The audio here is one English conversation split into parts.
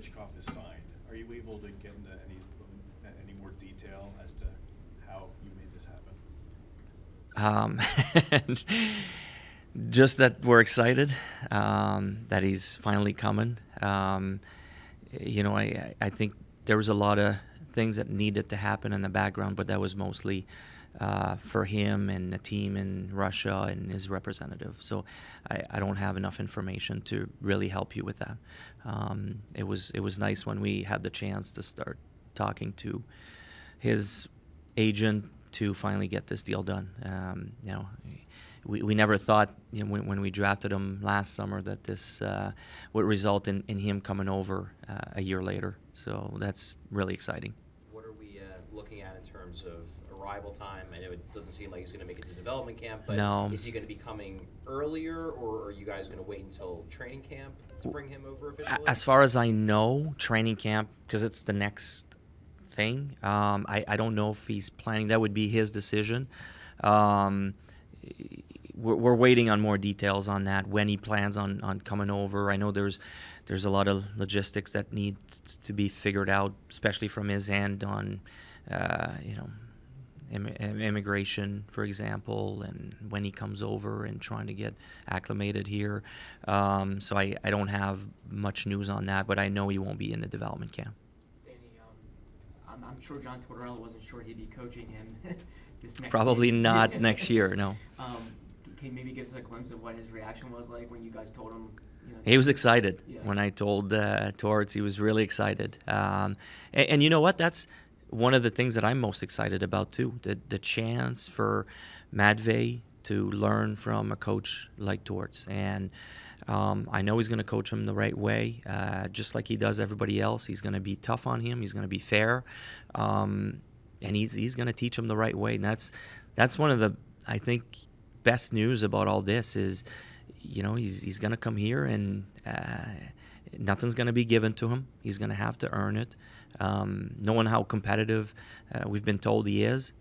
Michkov is signed, are you able to get into any more detail as to how you made this happen? Just that we're excited that he's finally coming. I think there was a lot of things that needed to happen in the background, but that was mostly for him and the team in Russia and his representative. So I don't have enough information to really help you with that. It was nice when we had the chance to start talking to his agent to finally get this deal done. We never thought, when we drafted him last summer, that this would result in him coming over a year later. So that's really exciting. What are we looking at in terms of arrival time? I know it doesn't seem like he's going to make it to development camp, but No. Is he going to be coming earlier, or are you guys going to wait until training camp to bring him over officially? As far as I know, training camp, because it's the next thing. I don't know if he's planning. That would be his decision. We're waiting on more details on that, when he plans on coming over. I know there's a lot of logistics that need to be figured out, especially from his end on, immigration, for example, and when he comes over and trying to get acclimated here. So I don't have much news on that, but I know he won't be in the development camp. Danny, I'm sure John Tortorella wasn't sure he'd be coaching him this next Probably season. not next year, no. Can you maybe give us a glimpse of what his reaction was like when you guys told him? He was excited. Yeah. When I told Torts, he was really excited. And you know what? That's one of the things that I'm most excited about too. The chance for Matvey to learn from a coach like Torts. And I know he's going to coach him the right way, just like he does everybody else. He's going to be tough on him. He's going to be fair. And he's going to teach him the right way. And that's one of the, I think, best news about all this is, he's going to come here and nothing's going to be given to him. He's going to have to earn it. Knowing how competitive we've been told he is,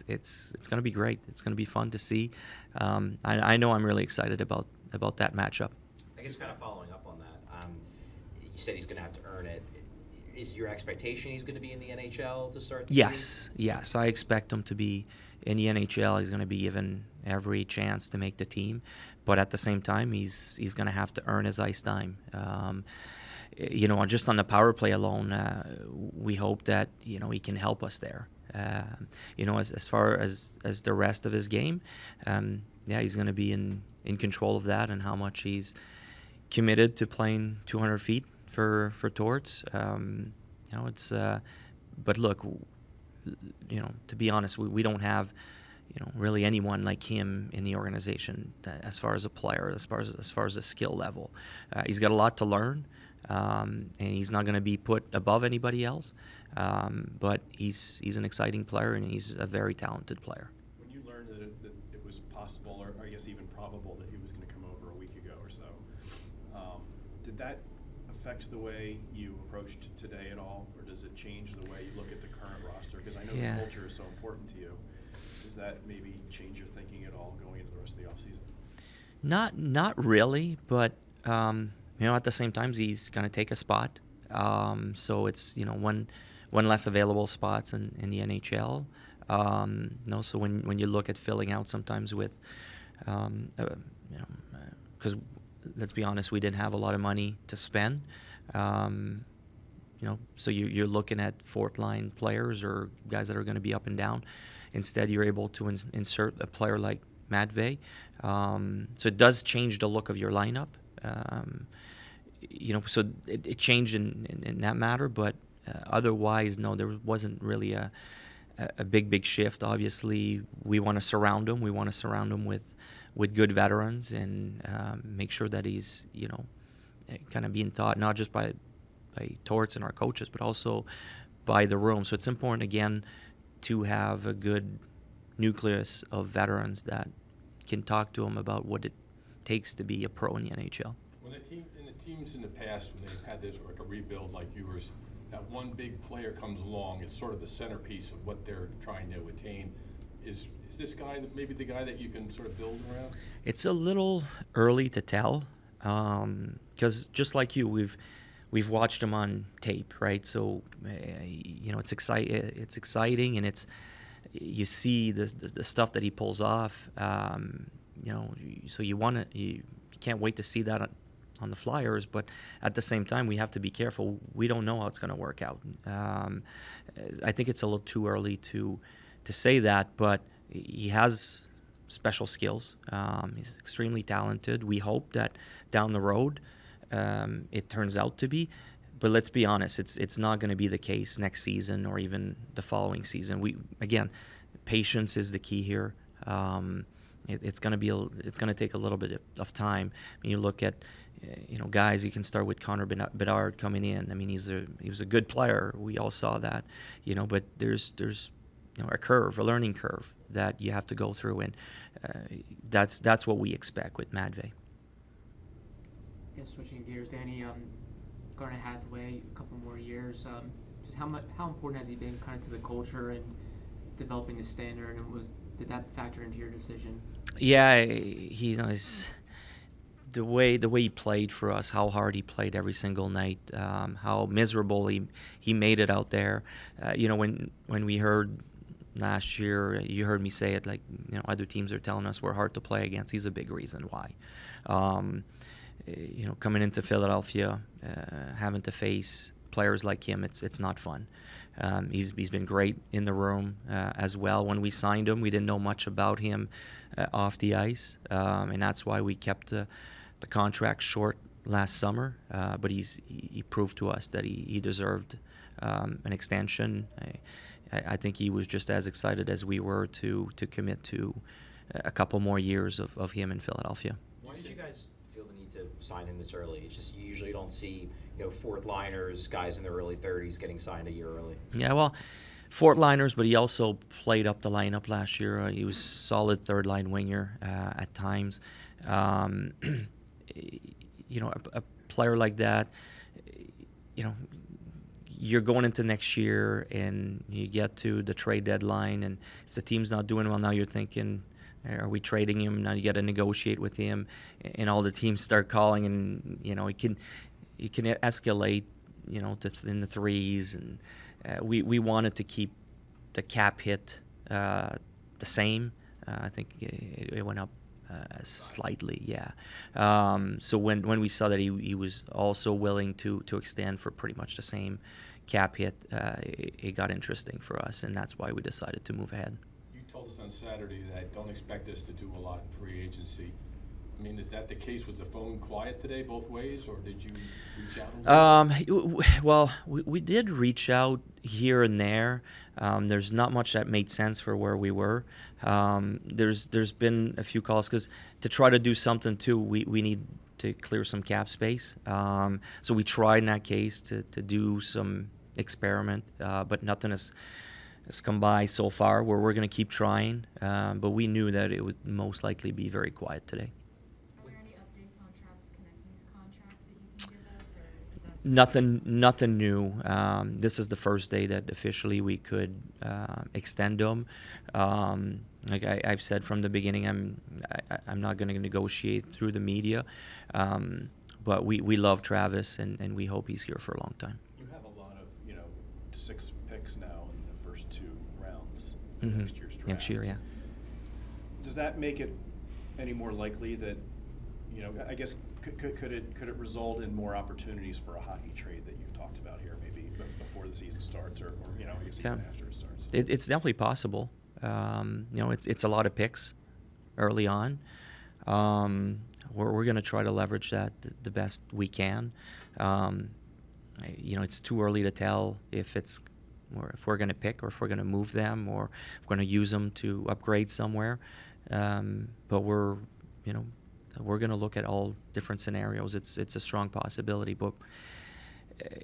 it's going to be great. It's going to be fun to see. I know I'm really excited about that matchup. I guess kind of following up on that, you said he's going to have to earn it. Is your expectation he's going to be in the NHL to start the season? Yes. I expect him to be in the NHL. He's going to be given every chance to make the team, but at the same time, he's going to have to earn his ice time. Just on the power play alone, we hope that he can help us there. As far as the rest of his game, he's going to be in control of that, and how much he's committed to playing 200 feet for Torts. But look, to be honest, we don't have, really anyone like him in the organization as far as a player, as far as the skill level. He's got a lot to learn, and he's not going to be put above anybody else. But he's an exciting player, and he's a very talented player. When you learned that it was possible, or I guess even probable, that he was going to come over a week ago or so, did that affect the way you approached today at all, or does it change the way you look at the current roster? Because I know the culture is so important to you. Does that maybe change your thinking at all going into the rest of the offseason? Not really, but at the same time, he's going to take a spot. So it's one less available spots in the NHL. So when you look at filling out sometimes with, because let's be honest, we didn't have a lot of money to spend. So you're looking at fourth line players or guys that are going to be up and down. Instead, you're able to insert a player like Matvey. So it does change the look of your lineup. So it changed in that matter, but otherwise, no, there wasn't really a big shift. Obviously, we want to surround him. We want to surround him with good veterans and make sure that he's, kind of being taught not just by Torts and our coaches, but also by the room. So it's important, again, to have a good nucleus of veterans that can talk to him about what it takes to be a pro in the NHL. When the teams in the past, when they've had this like a rebuild like yours, that one big player comes along, it's sort of the centerpiece of what they're trying to attain. Is this guy maybe the guy that you can sort of build around? It's a little early to tell, because just like you, we've watched him on tape, right? So it's exciting, and you see the stuff that he pulls off. So you can't wait to see that on the Flyers, but at the same time, we have to be careful. We don't know how it's going to work out. I think it's a little too early to say that, but he has special skills. He's extremely talented. We hope that down the road it turns out to be. But let's be honest, it's not going to be the case next season or even the following season. Patience is the key here. It's going to take a little bit of time. When you look at guys, you can start with Connor Bedard coming in. I mean, he was a good player. We all saw that, but there's a learning curve that you have to go through, and that's what we expect with Matvey. I guess switching gears, Danny, Garnet Hathaway, a couple more years. Just how important has he been kind of to the culture and developing the standard, and did that factor into your decision? Yeah, he's the way he played for us, how hard he played every single night, how miserable he made it out there. When we heard last year, you heard me say it, other teams are telling us we're hard to play against. He's a big reason why. Coming into Philadelphia, having to face players like him, it's not fun. He's been great in the room as well. When we signed him, we didn't know much about him off the ice, and that's why we kept the contract short last summer. But he proved to us that he deserved an extension. I think he was just as excited as we were to commit to a couple more years of him in Philadelphia. Why did you guys feel the need to sign him this early? It's just you usually don't see fourth liners, guys in their early 30s getting signed a year early. Yeah, well, fourth liners, but he also played up the lineup last year. He was solid third line winger at times. A player like that, you're going into next year and you get to the trade deadline, and if the team's not doing well now, you're thinking, are we trading him? Now you got to negotiate with him, and all the teams start calling, and it can escalate, to in the threes, and we wanted to keep the cap hit the same. I think it went up slightly, yeah. So when we saw that he was also willing to extend for pretty much the same cap hit, it got interesting for us, and that's why we decided to move ahead. You told us on Saturday that don't expect us to do a lot in free agency. I mean, is that the case? Was the phone quiet today both ways, or did you reach out? Well, we did reach out here and there. There's not much that made sense for where we were. There's been a few calls because to try to do something too, we need to clear some cap space. So we tried in that case to do some experiment, but nothing has come by so far. We're going to keep trying, but we knew that it would most likely be very quiet today. Nothing new. This is the first day that officially we could extend them. Like I've said from the beginning, I'm not going to negotiate through the media, but we love Travis and we hope he's here for a long time. You have a lot of 6 picks now in the first 2 rounds Mm-hmm. next year's draft. Next year, yeah. Does that make it any more likely that I guess could it result in more opportunities for a hockey trade that you've talked about here, maybe before the season starts, or I guess even after it starts? It's definitely possible. It's a lot of picks early on. We're going to try to leverage that the best we can. It's too early to tell if we're going to pick or if we're going to move them or if we're going to use them to upgrade somewhere. But we're going to look at all different scenarios. It's a strong possibility, but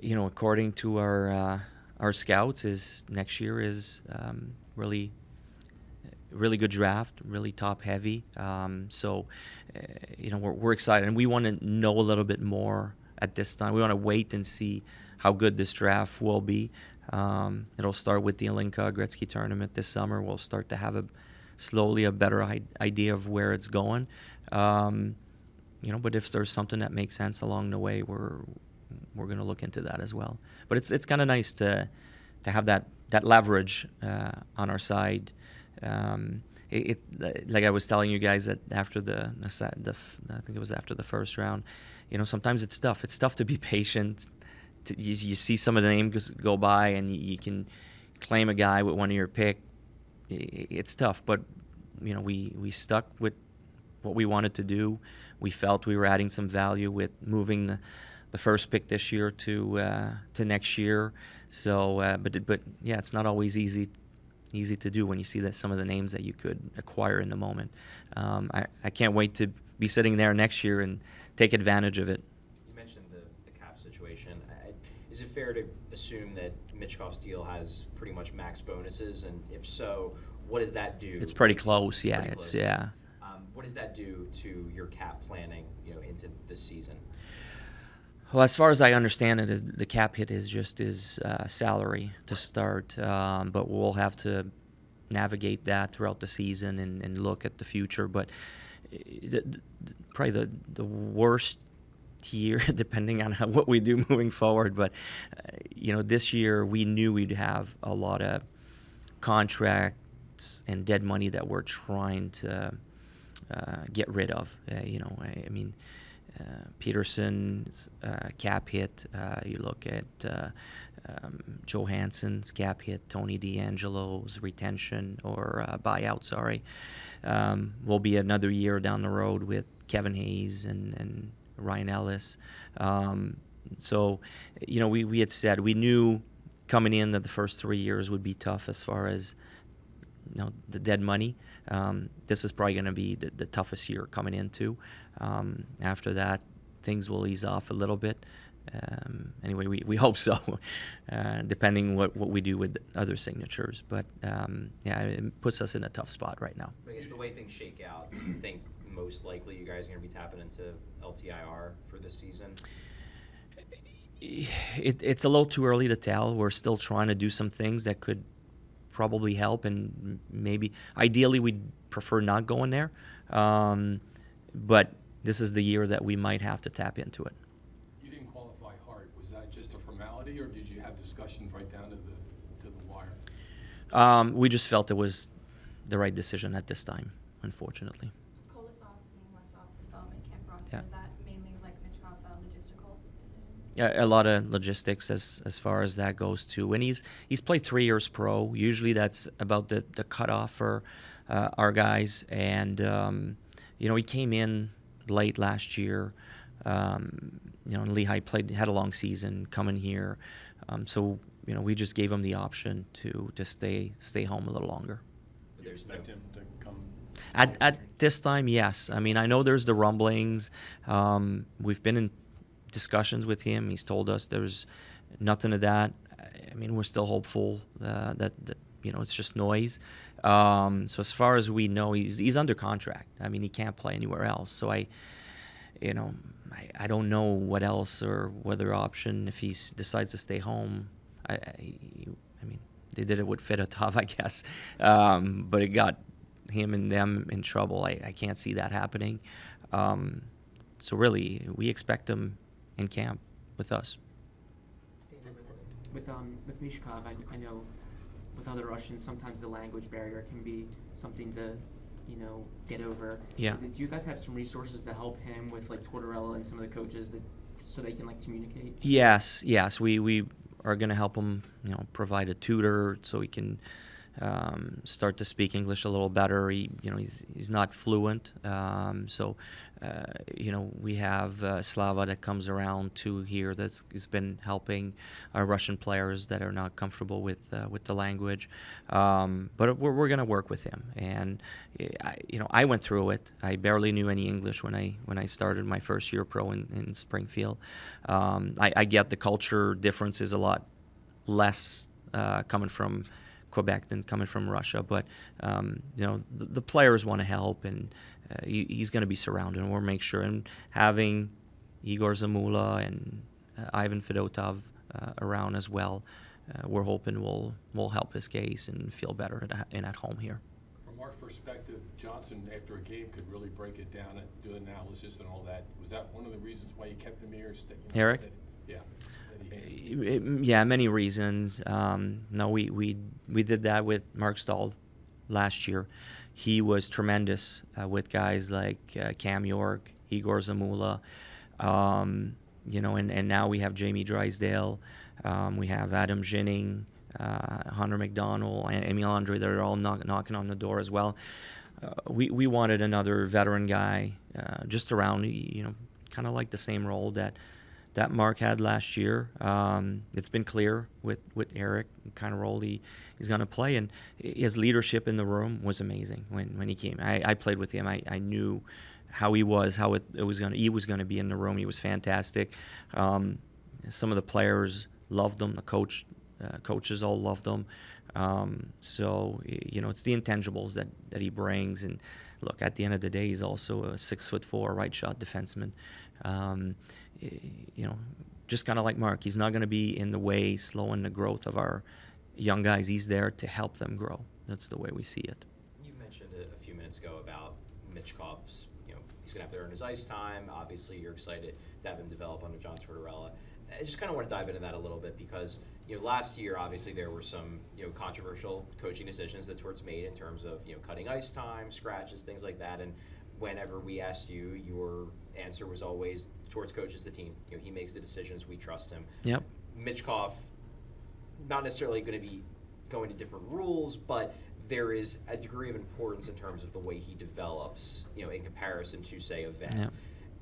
according to our scouts, next year is really good draft, really top heavy. So we're excited, and we want to know a little bit more at this time. We want to wait and see how good this draft will be. It'll start with the Alinka Gretzky tournament this summer. We'll start to have slowly a better idea of where it's going. But if there's something that makes sense along the way, we're we're gonna look into that as well. But it's kind of nice to have that leverage on our side. Like I was telling you guys that after I think it was after the first round, sometimes it's tough. It's tough to be patient. You see some of the names go by, and you can claim a guy with one of your pick. It's tough, but we stuck with what we wanted to do. We felt we were adding some value with moving the first pick this year to next year. So, but yeah, it's not always easy to do when you see that some of the names that you could acquire in the moment. I can't wait to be sitting there next year and take advantage of it. You mentioned the cap situation. Is it fair to assume that Michkov's deal has pretty much max bonuses? And if so, what does that do? It's pretty close, yeah. Pretty It's close. yeah. What does that do to your cap planning, into this season? Well, as far as I understand it, the cap hit is just his salary to start, but we'll have to navigate that throughout the season and look at the future. But probably the worst year, depending on what we do moving forward. But this year we knew we'd have a lot of contracts and dead money that we're trying to get rid of. Peterson's cap hit. You look at Johansson's cap hit, Tony DeAngelo's retention or buyout. Sorry, will be another year down the road with Kevin Hayes and Ryan Ellis. So, we had said we knew coming in that the first 3 years would be tough as far as the dead money. This is probably going to be the toughest year coming into. After that, things will ease off a little bit. Anyway, we hope so, depending what we do with other signatures. But yeah, it puts us in a tough spot right now. I guess the way things shake out, do you think most likely you guys are going to be tapping into LTIR for this season? It's a little too early to tell. We're still trying to do some things that could probably help, and maybe ideally we'd prefer not going there, but this is the year that we might have to tap into it. You didn't qualify hard. Was that just a formality, or did you have discussions right down to the wire? We just felt it was the right decision at this time, unfortunately. Kolosov being left off the development camp roster, Yeah. is that mainly like Michkov logistical decision? Yeah, a lot of logistics as far as that goes too. And he's played 3 years pro. Usually that's about the cutoff for our guys. And he came in late last year. And Lehigh had a long season coming here. So we just gave him the option to stay home a little longer. Do you expect him to come? At this time, yes. I mean, I know there's the rumblings. We've been in discussions with him. He's told us there's nothing of that. I mean, we're still hopeful that it's just noise. So as far as we know, he's under contract. I mean, he can't play anywhere else. So I don't know what else or what other option if he decides to stay home. I mean, they did it with Fedotov, I guess, but it got him and them in trouble. I can't see that happening. So really, we him in camp with us. With Michkov, I know with other Russians, sometimes the language barrier can be something to, get over. Yeah. Do you guys have some resources to help him with like Tortorella and some of the coaches so they can communicate? Yes. We are going to help him, provide a tutor so he can start to speak English a little better. He's not fluent, so we have Slava that comes around too here that's been helping our Russian players that are not comfortable with the language. But we're going to work with him, and I went through it. I barely knew any English when I started my first year pro in Springfield. I get the culture difference is a lot less coming from Quebec than coming from Russia, but the players want to help, and he's going to be surrounded, and we'll make sure. And having Igor Zamula and Ivan Fedotov around as well, we're hoping will help his case and feel better at home here. From our perspective, Johnson after a game could really break it down and do analysis and all that. Was that one of the reasons why you kept him here? Eric? Yeah. Yeah, many reasons. No, we did that with Mark Stahl last year. He was tremendous with guys like Cam York, Igor Zamula, and now we have Jamie Drysdale, we have Adam Ginning, Hunter McDonald, and Emil Andre that are all knocking on the door as well. We wanted another veteran guy just around, kind of like the same role that Mark had last year. It's been clear with Eric what kind of role he's going to play, and his leadership in the room was amazing when he came. I played with him. I knew how he was, how he was going to be in the room. He was fantastic. Some of the players loved him. The coaches all loved him. So it's the intangibles that he brings. And look, at the end of the day, he's also a 6'4" right shot defenseman. Just kind of like Mark, he's not going to be in the way, slowing the growth of our young guys. He's there to help them grow. That's the way we see it. You mentioned it a few minutes ago about Michkov's, he's going to have to earn his ice time. Obviously, you're excited to have him develop under John Tortorella. I just kind of want to dive into that a little bit because, last year, obviously, there were some, controversial coaching decisions that Torts made in terms of, cutting ice time, scratches, things like that. And whenever we asked you, your answer was always Torts coaches the team. He makes the decisions. We trust him. Yep. Michkov, not necessarily going to be going to different rules, but there is a degree of importance in terms of the way he develops, in comparison to, say, a vet. Yep.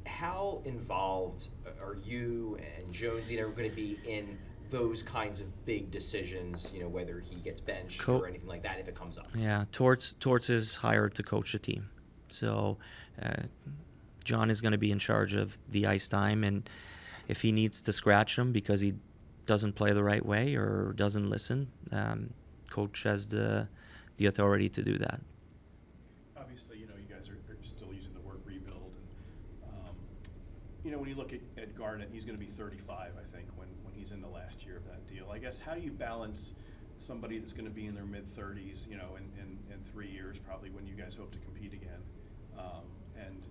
How involved are you and Jonesy going to be in those kinds of big decisions, whether he gets benched or anything like that if it comes up? Yeah, Torts is hired to coach the team. So John is going to be in charge of the ice time, and if he needs to scratch him because he doesn't play the right way or doesn't listen, coach has the authority to do that. Obviously, you guys are still using the word rebuild, and when you look at Garnet, he's going to be 35, I think, when he's in the last year of that deal. I guess, how do you balance somebody that's going to be in their mid-30s, in 3 years, probably, when you guys hope to compete again, and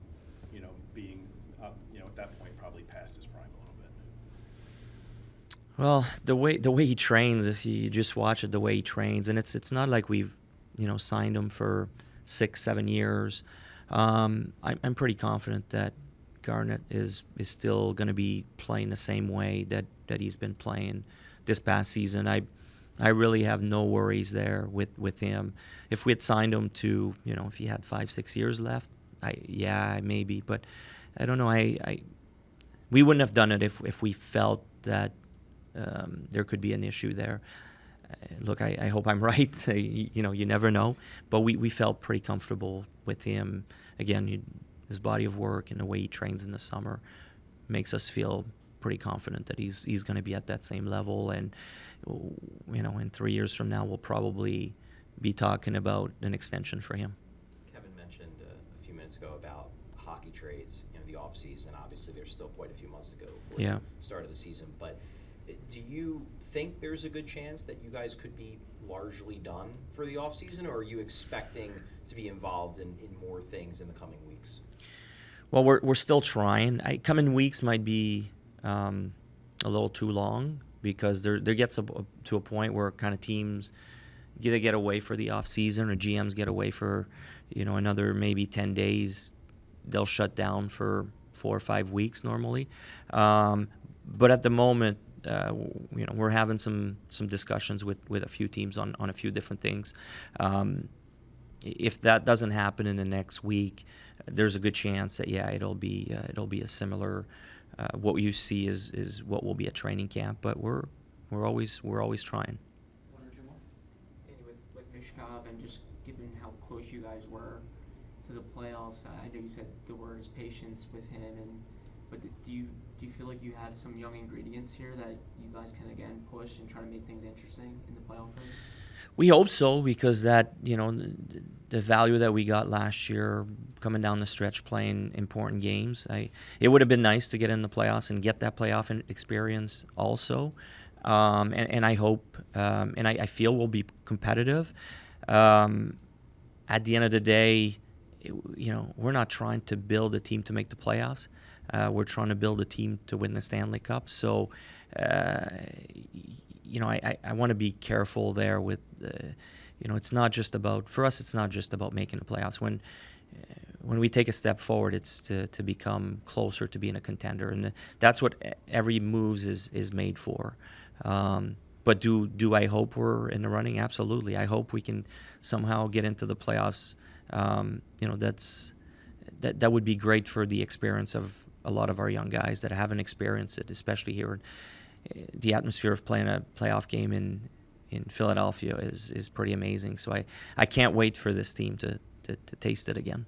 being at that point probably past his prime a little bit? Well, the way he trains, if you just watch it, the way he trains, and it's not like we've signed him for 6-7 years. I'm pretty confident that Garnet is still going to be playing the same way that he's been playing this past season. I really have no worries there with him. If we had signed him to, if he had 5-6 years left, maybe, but I don't know. We wouldn't have done it if we felt that there could be an issue there. Look, I hope I'm right. You never know, but we felt pretty comfortable with him. Again, his body of work and the way he trains in the summer makes us feel pretty confident that he's going to be at that same level. And in 3 years from now, we'll probably be talking about an extension for him. Kevin mentioned a few minutes ago about hockey trades, the off season. Obviously, there's still quite a few months to go before the start of the season. But do you think there's a good chance that you guys could be largely done for the off season, or are you expecting to be involved in more things in the coming weeks? Well, we're still trying. Coming weeks might be a little too long because there gets to a point where kind of teams either get away for the off season or GMs get away for another maybe 10 days. They'll shut down for 4 or 5 weeks normally. But at the moment, we're having some discussions with a few teams on a few different things. If that doesn't happen in the next week, there's a good chance that it'll be a similar. What you see is what will be a training camp, but we're always trying. Danny, with Michkov and just given how close you guys were to the playoffs, I know you said the word is patience with him, but do you feel like you have some young ingredients here that you guys can again push and try to make things interesting in the playoff race? We hope so, because that the value that we got last year coming down the stretch playing important games, it would have been nice to get in the playoffs and get that playoff experience also. And I hope and I feel we'll be competitive. At the end of the day, we're not trying to build a team to make the playoffs. We're trying to build a team to win the Stanley Cup. So, you know, I want to be careful there with, you know, it's not just about, for us, it's not just about making the playoffs. When we take a step forward, it's to become closer to being a contender, and that's what every moves is made for. But do I hope we're in the running? Absolutely. I hope we can somehow get into the playoffs. You know, that would be great for the experience of a lot of our young guys that haven't experienced it, especially here. The atmosphere of playing a playoff game in Philadelphia is pretty amazing. So I can't wait for this team to taste it again.